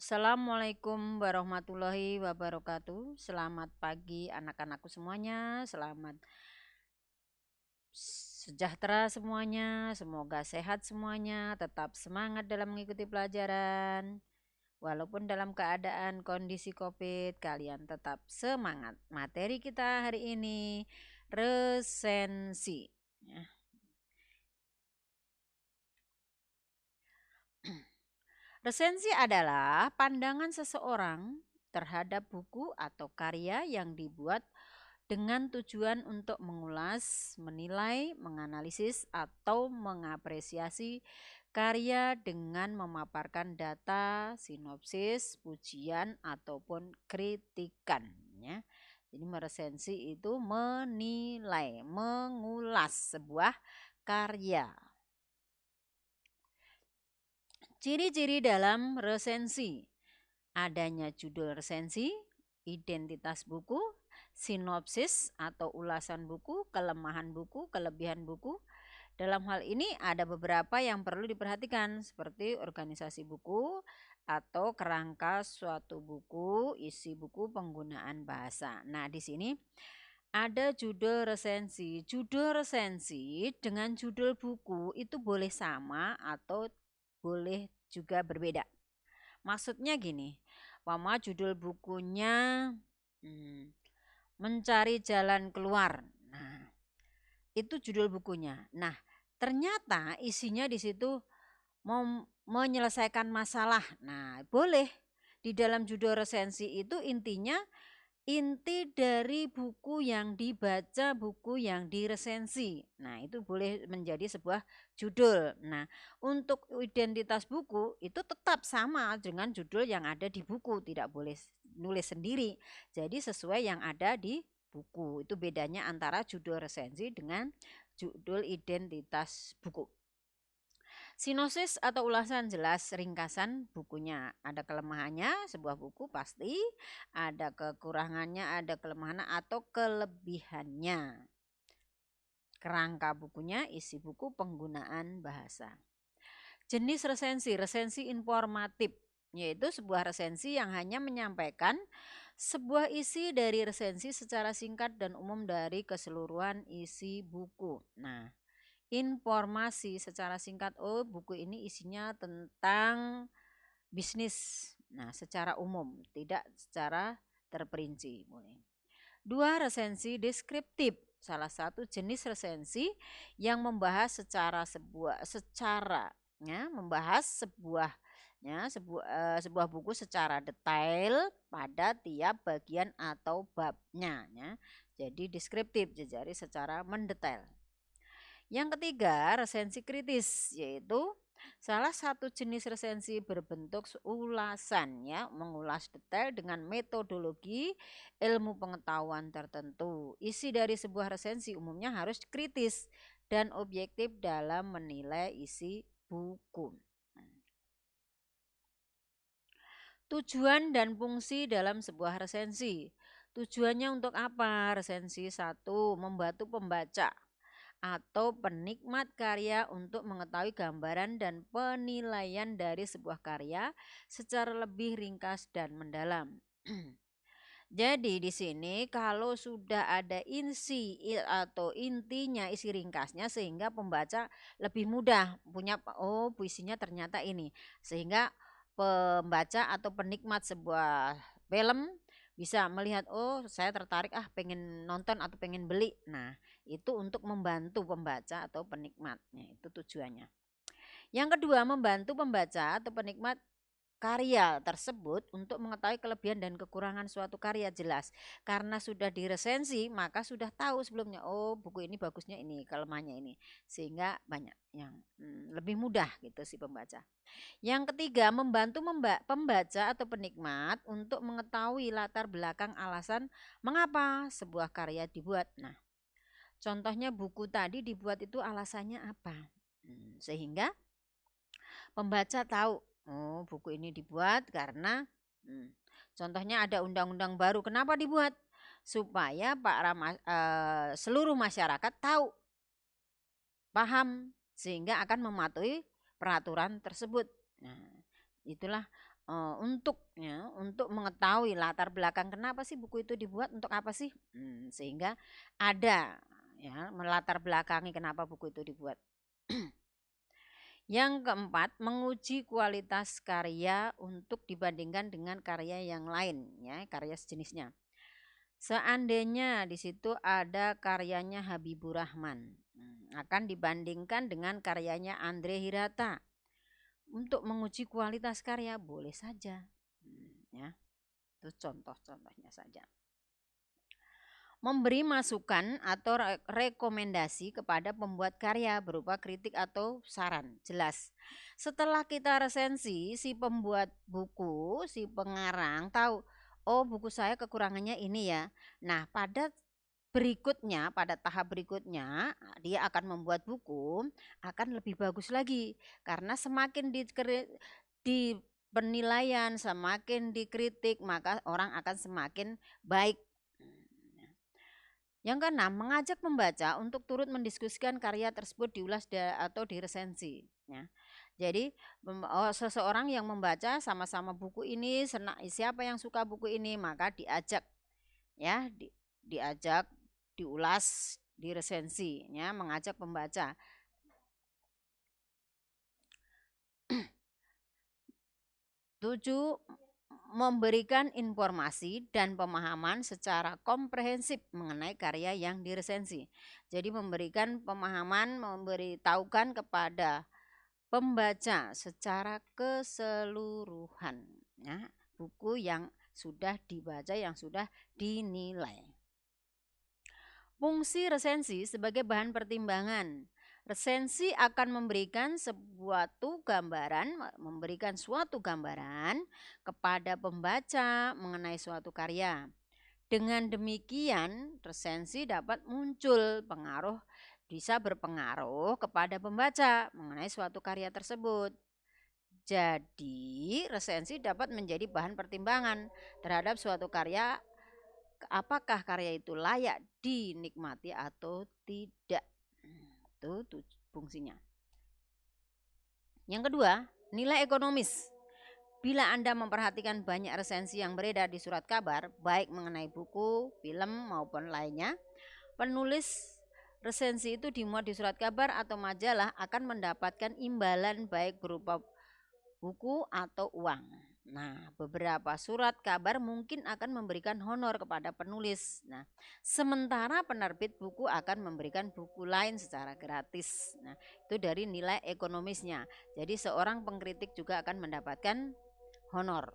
Assalamualaikum warahmatullahi wabarakatuh. Selamat pagi anak-anakku semuanya. Selamat sejahtera semuanya. Semoga sehat semuanya. Tetap semangat dalam mengikuti pelajaran. Walaupun dalam keadaan kondisi COVID, kalian tetap semangat. Materi kita hari ini resensi. Ya. Resensi adalah pandangan seseorang terhadap buku atau karya yang dibuat dengan tujuan untuk mengulas, menilai, menganalisis, atau mengapresiasi karya dengan memaparkan data, sinopsis, pujian, ataupun kritikan. Ya. Jadi meresensi itu menilai, mengulas sebuah karya. Ciri-ciri dalam resensi: adanya judul resensi, identitas buku, sinopsis atau ulasan buku, kelemahan buku, kelebihan buku. Dalam hal ini ada beberapa yang perlu diperhatikan seperti organisasi buku atau kerangka suatu buku, isi buku, penggunaan bahasa. Nah, di sini ada judul resensi. Judul resensi dengan judul buku itu boleh sama atau boleh juga berbeda. Maksudnya gini, judul bukunya Mencari Jalan Keluar. Nah, itu judul bukunya. Nah, ternyata isinya di situ mau menyelesaikan masalah. Nah, boleh. Di dalam judul resensi itu inti dari buku yang dibaca, buku yang diresensi. Nah, itu boleh menjadi sebuah judul. Nah, untuk identitas buku itu tetap sama dengan judul yang ada di buku, tidak boleh nulis sendiri. Jadi sesuai yang ada di buku. Itu bedanya antara judul resensi dengan judul identitas buku. Sinopsis atau ulasan jelas ringkasan bukunya. Ada kelemahannya sebuah buku pasti, ada kekurangannya, ada kelemahannya atau kelebihannya. Kerangka bukunya, isi buku, penggunaan bahasa. Jenis resensi, resensi informatif, yaitu sebuah resensi yang hanya menyampaikan sebuah isi dari resensi secara singkat dan umum dari keseluruhan isi buku. Nah, informasi secara singkat, buku ini isinya tentang bisnis. Nah, secara umum, tidak secara terperinci. Dua, resensi deskriptif. Salah satu jenis resensi yang membahas sebuah buku secara detail pada tiap bagian atau babnya. Ya. Jadi deskriptif, jadi secara mendetail. Yang ketiga, resensi kritis, yaitu salah satu jenis resensi berbentuk ulasan, ya, mengulas detail dengan metodologi ilmu pengetahuan tertentu. Isi dari sebuah resensi umumnya harus kritis dan objektif dalam menilai isi buku. Tujuan dan fungsi dalam sebuah resensi. Tujuannya untuk apa? Resensi 1, membantu pembaca atau penikmat karya untuk mengetahui gambaran dan penilaian dari sebuah karya secara lebih ringkas dan mendalam. Jadi di sini kalau sudah ada isi atau intinya, isi ringkasnya, sehingga pembaca lebih mudah punya puisinya ternyata ini, sehingga pembaca atau penikmat sebuah film bisa melihat, saya tertarik, pengen nonton atau pengen beli. Nah, itu untuk membantu pembaca atau penikmatnya, itu tujuannya. Yang kedua, membantu pembaca atau penikmat karya tersebut untuk mengetahui kelebihan dan kekurangan suatu karya. Jelas karena sudah diresensi maka sudah tahu sebelumnya, buku ini bagusnya ini, kelemahannya ini, sehingga banyak yang lebih mudah gitu si pembaca. Yang ketiga, membantu pembaca atau penikmat untuk mengetahui latar belakang alasan mengapa sebuah karya dibuat. Nah, contohnya buku tadi dibuat itu alasannya apa, sehingga pembaca tahu, buku ini dibuat karena contohnya ada undang-undang baru. Kenapa dibuat? Supaya seluruh masyarakat tahu, paham, sehingga akan mematuhi peraturan tersebut. Nah, itulah untuk mengetahui latar belakang kenapa sih buku itu dibuat, untuk apa sih, sehingga ada ya melatar belakangi kenapa buku itu dibuat. Yang keempat, menguji kualitas karya untuk dibandingkan dengan karya yang lain, ya, karya sejenisnya. Seandainya di situ ada karyanya Habibur Rahman, akan dibandingkan dengan karyanya Andre Hirata. Untuk menguji kualitas karya boleh saja, ya. Itu contoh-contohnya saja. Memberi masukan atau rekomendasi kepada pembuat karya berupa kritik atau saran. Jelas. Setelah kita resensi, si pembuat buku, si pengarang tahu, oh buku saya kekurangannya ini ya. Nah, pada tahap berikutnya, dia akan membuat buku akan lebih bagus lagi. Karena semakin di penilaian, semakin dikritik, maka orang akan semakin baik. Yang keenam, mengajak pembaca untuk turut mendiskusikan karya tersebut diulas atau diresensi. Ya. Jadi seseorang yang membaca sama-sama buku ini, siapa yang suka buku ini, maka diajak, ya, diajak, diulas, diresensi, ya, mengajak pembaca. 7. Memberikan informasi dan pemahaman secara komprehensif mengenai karya yang diresensi. Jadi memberikan pemahaman, memberitahukan kepada pembaca secara keseluruhan, ya, buku yang sudah dibaca, yang sudah dinilai. Fungsi resensi sebagai bahan pertimbangan. Resensi akan memberikan suatu gambaran kepada pembaca mengenai suatu karya. Dengan demikian, resensi dapat bisa berpengaruh kepada pembaca mengenai suatu karya tersebut. Jadi, resensi dapat menjadi bahan pertimbangan terhadap suatu karya, apakah karya itu layak dinikmati atau tidak. Itu fungsinya. Yang kedua, nilai ekonomis. Bila Anda memperhatikan banyak resensi yang beredar di surat kabar, baik mengenai buku, film maupun lainnya, penulis resensi itu dimuat di surat kabar atau majalah akan mendapatkan imbalan baik berupa buku atau uang. Nah, beberapa surat kabar mungkin akan memberikan honor kepada penulis. Nah, sementara penerbit buku akan memberikan buku lain secara gratis. Nah, itu dari nilai ekonomisnya. Jadi seorang pengkritik juga akan mendapatkan honor.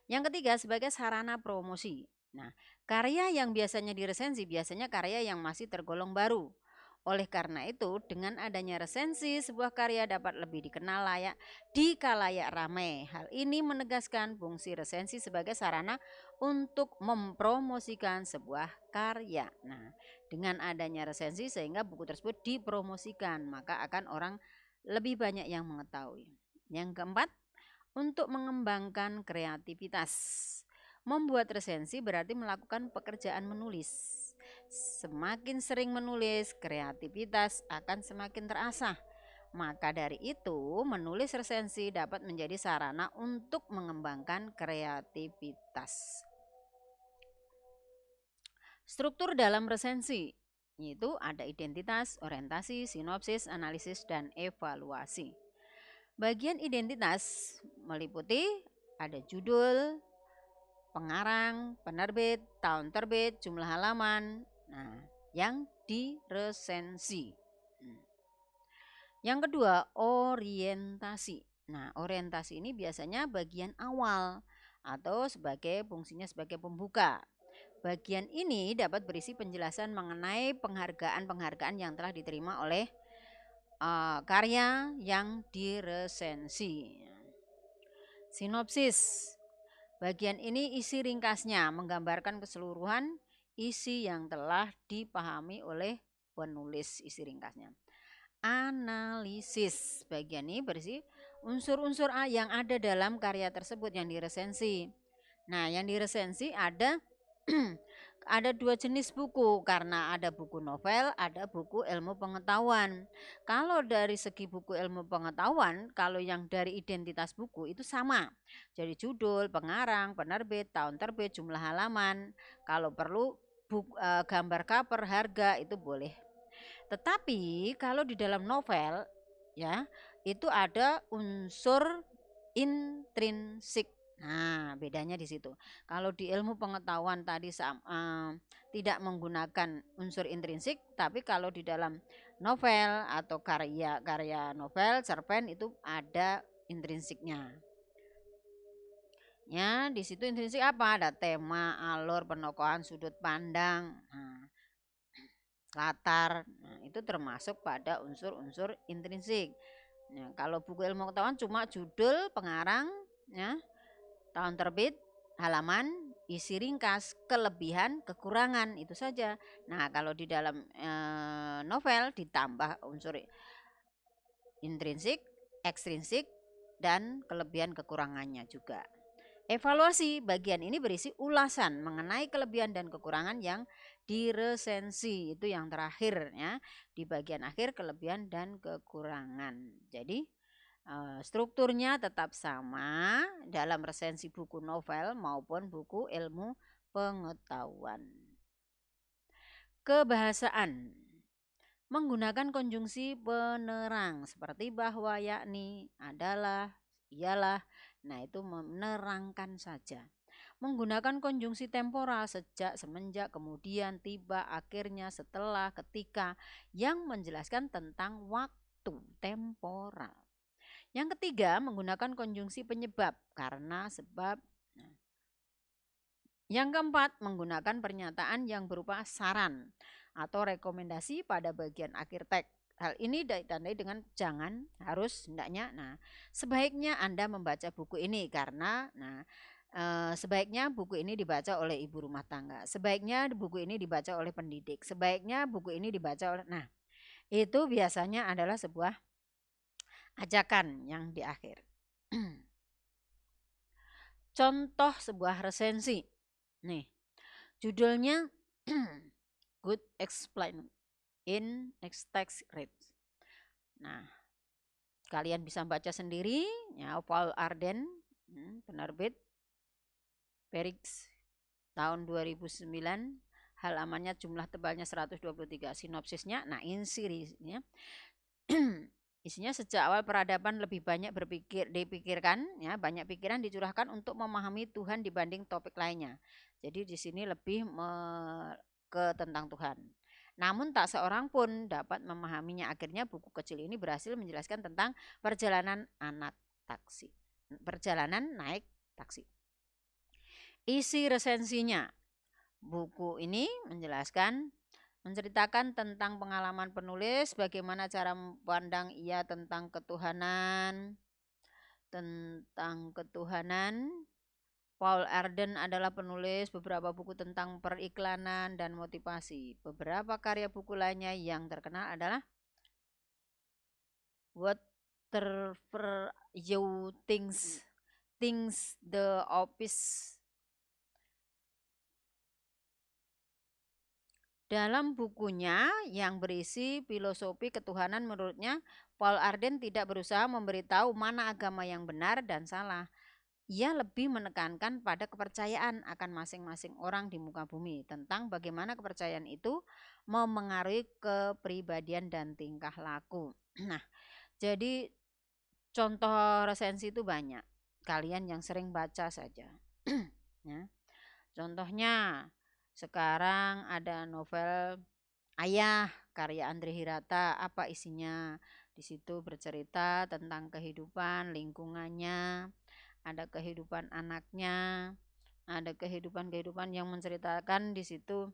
Yang ketiga, sebagai sarana promosi. Nah, karya yang biasanya diresensi biasanya karya yang masih tergolong baru. Oleh karena itu, dengan adanya resensi, sebuah karya dapat lebih dikenal di khalayak ramai. Hal ini menegaskan fungsi resensi sebagai sarana untuk mempromosikan sebuah karya. Nah, dengan adanya resensi sehingga buku tersebut dipromosikan, maka akan orang lebih banyak yang mengetahui. Yang keempat, untuk mengembangkan kreativitas. Membuat resensi berarti melakukan pekerjaan menulis. Semakin sering menulis, kreativitas akan semakin terasah. Maka dari itu, menulis resensi dapat menjadi sarana untuk mengembangkan kreativitas. Struktur dalam resensi, yaitu ada identitas, orientasi, sinopsis, analisis, dan evaluasi. Bagian identitas meliputi ada judul, pengarang, penerbit, tahun terbit, jumlah halaman, yang diresensi. Yang kedua, orientasi. Nah, orientasi ini biasanya bagian awal atau fungsinya sebagai pembuka. Bagian ini dapat berisi penjelasan mengenai penghargaan-penghargaan yang telah diterima oleh karya yang diresensi. Sinopsis. Bagian ini isi ringkasnya menggambarkan keseluruhan isi yang telah dipahami oleh penulis, isi ringkasnya. Analisis. Bagian ini berisi unsur-unsur yang ada dalam karya tersebut yang diresensi. Nah, yang diresensi ada Ada dua jenis buku, karena ada buku novel, ada buku ilmu pengetahuan. Kalau dari segi buku ilmu pengetahuan, kalau yang dari identitas buku itu sama. Jadi judul, pengarang, penerbit, tahun terbit, jumlah halaman. Kalau perlu gambar cover, harga itu boleh. Tetapi kalau di dalam novel ya, itu ada unsur intrinsik. Nah, bedanya di situ. Kalau di ilmu pengetahuan tadi tidak menggunakan unsur intrinsik, tapi kalau di dalam novel atau karya novel, cerpen itu ada intrinsiknya. Ya, di situ intrinsik apa? Ada tema, alur, penokohan, sudut pandang, latar. Nah, itu termasuk pada unsur-unsur intrinsik. Nah, kalau buku ilmu pengetahuan cuma judul, pengarang, ya, tahun terbit, halaman, isi ringkas, kelebihan, kekurangan, itu saja. Nah, kalau di dalam novel ditambah unsur intrinsik, ekstrinsik, dan kelebihan kekurangannya juga. Evaluasi bagian ini berisi ulasan mengenai kelebihan dan kekurangan yang diresensi, itu yang terakhir ya, di bagian akhir kelebihan dan kekurangan. Jadi strukturnya tetap sama dalam resensi buku novel maupun buku ilmu pengetahuan. Kebahasaan menggunakan konjungsi penerang seperti bahwa, yakni, adalah, ialah. Nah, itu menerangkan saja. Menggunakan konjungsi temporal sejak, semenjak, kemudian, tiba, akhirnya, setelah, ketika, yang menjelaskan tentang waktu, temporal. Yang ketiga, menggunakan konjungsi penyebab, karena, sebab. Yang keempat, menggunakan pernyataan yang berupa saran atau rekomendasi pada bagian akhir teks. Hal ini ditandai dengan jangan, harus, hendaknya. Nah, sebaiknya Anda membaca buku ini karena, sebaiknya buku ini dibaca oleh ibu rumah tangga. Sebaiknya buku ini dibaca oleh pendidik. Sebaiknya buku ini dibaca oleh. Nah, itu biasanya adalah sebuah ajakan yang di akhir. Contoh sebuah resensi. Nih, judulnya Good Explained in Next Text Read. Nah, kalian bisa baca sendiri ya, Paul Arden, penerbit Perix tahun 2009, halamannya jumlah tebalnya 123, sinopsisnya. Nah, ini seriesnya. Isinya, sejak awal peradaban lebih banyak dipikirkan ya, banyak pikiran dicurahkan untuk memahami Tuhan dibanding topik lainnya. Jadi di sini lebih ke tentang Tuhan. Namun tak seorang pun dapat memahaminya. Akhirnya buku kecil ini berhasil menjelaskan tentang perjalanan naik taksi. Isi resensinya, buku ini menceritakan tentang pengalaman penulis, bagaimana cara memandang ia tentang ketuhanan. Paul Arden adalah penulis beberapa buku tentang periklanan dan motivasi. Beberapa karya buku lainnya yang terkenal adalah Whatever You Think the Office. Dalam bukunya yang berisi filosofi ketuhanan, menurutnya Paul Arden tidak berusaha memberitahu mana agama yang benar dan salah. Ia lebih menekankan pada kepercayaan akan masing-masing orang di muka bumi, tentang bagaimana kepercayaan itu memengaruhi kepribadian dan tingkah laku. Nah, jadi contoh resensi itu banyak. Kalian yang sering baca saja. Ya. Contohnya, sekarang ada novel Ayah karya Andre Hirata. Apa isinya? Di situ bercerita tentang kehidupan lingkungannya, ada kehidupan anaknya, ada kehidupan yang menceritakan di situ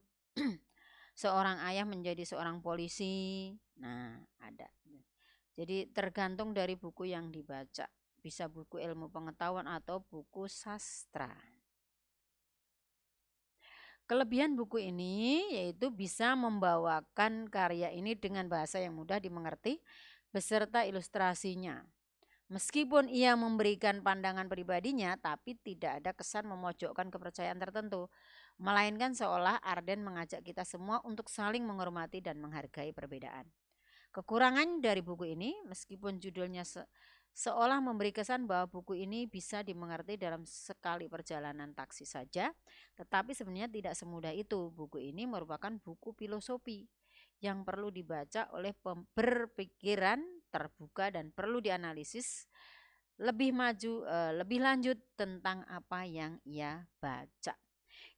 seorang ayah menjadi seorang polisi. Nah, ada. Jadi tergantung dari buku yang dibaca. Bisa buku ilmu pengetahuan atau buku sastra. Kelebihan buku ini yaitu bisa membawakan karya ini dengan bahasa yang mudah dimengerti beserta ilustrasinya. Meskipun ia memberikan pandangan pribadinya, tapi tidak ada kesan memojokkan kepercayaan tertentu, melainkan seolah Arden mengajak kita semua untuk saling menghormati dan menghargai perbedaan. Kekurangan dari buku ini, meskipun judulnya seolah memberi kesan bahwa buku ini bisa dimengerti dalam sekali perjalanan taksi saja, tetapi sebenarnya tidak semudah itu. Buku ini merupakan buku filosofi yang perlu dibaca oleh berpikiran terbuka dan perlu dianalisis lebih lanjut tentang apa yang ia baca.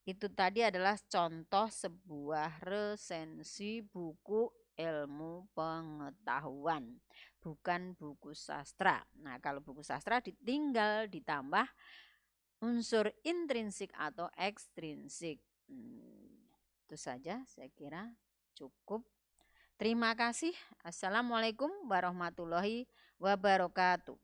Itu tadi adalah contoh sebuah resensi buku ilmu pengetahuan, bukan buku sastra. Nah, kalau buku sastra tinggal ditambah unsur intrinsik atau ekstrinsik. Itu saja saya kira cukup. Terima kasih. Assalamualaikum warahmatullahi wabarakatuh.